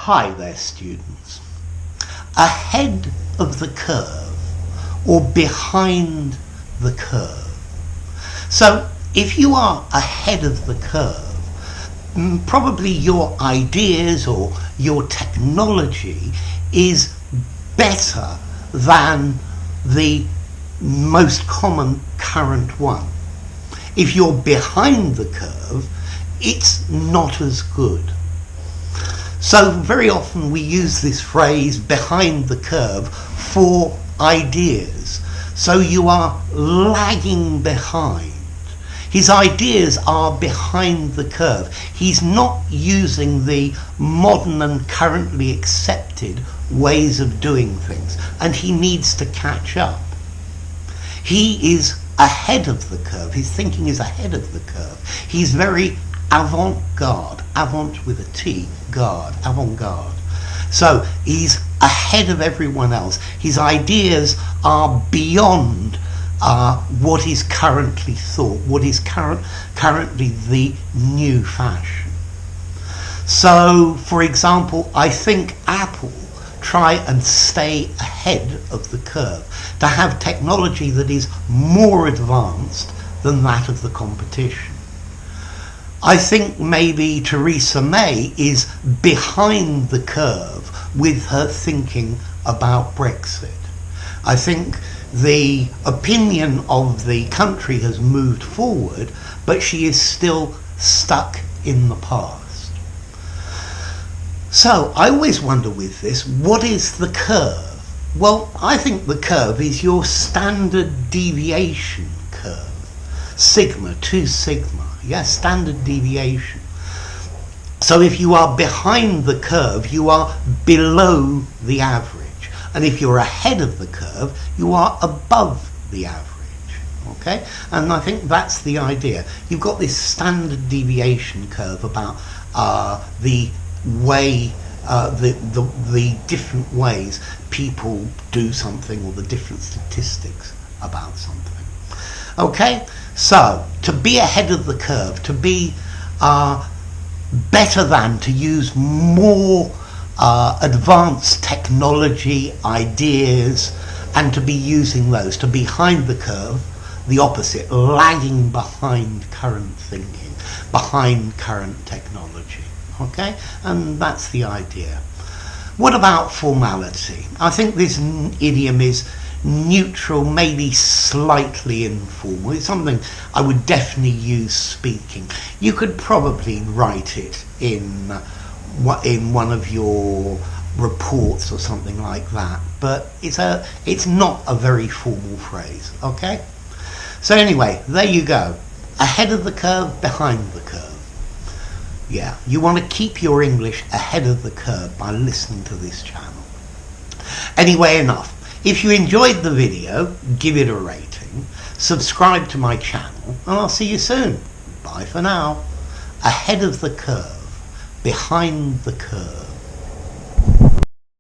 Hi there, students. Ahead of the curve or behind the curve. So if you are ahead of the curve, probably your ideas or your technology is better than the most common current one. If you're behind the curve, it's not as good. So very often we use this phrase behind the curve for ideas. So you are lagging behind. His ideas are behind the curve. He's not using the modern and currently accepted ways of doing things, and he needs to catch up. He is ahead of the curve. His thinking is ahead of the curve. He's very avant-garde, avant with a T, garde, avant-garde. So he's ahead of everyone else. His ideas are beyond what is currently thought, what is currently the new fashion. So, for example, I think Apple try and stay ahead of the curve, to have technology that is more advanced than that of the competition. I think maybe Theresa May is behind the curve with her thinking about Brexit. I think the opinion of the country has moved forward, but she is still stuck in the past. So I always wonder with this, what is the curve? Well, I think the curve is your standard deviation curve. Sigma, 2 sigma. Yes, standard deviation. So if you are behind the curve, you are below the average. And if you're ahead of the curve, you are above the average. Okay? And I think that's the idea. You've got this standard deviation curve about the way, the different ways people do something, or the different statistics about something. Okay? So, to be ahead of the curve, to be better than, to use more advanced technology, ideas, and to be using those, to be behind the curve, the opposite, lagging behind current thinking, behind current technology. Okay? And that's the idea. What about formality? I think this idiom is neutral, maybe slightly informal. It's something I would definitely use speaking. You could probably write it in one of your reports or something like that, but it's not a very formal phrase. Okay? So anyway, there you go. Ahead of the curve, behind the curve. Yeah, you want to keep your English ahead of the curve by listening to this channel. Anyway, enough. If you enjoyed the video, give it a rating, subscribe to my channel, and I'll see you soon. Bye for now. Ahead of the curve, behind the curve.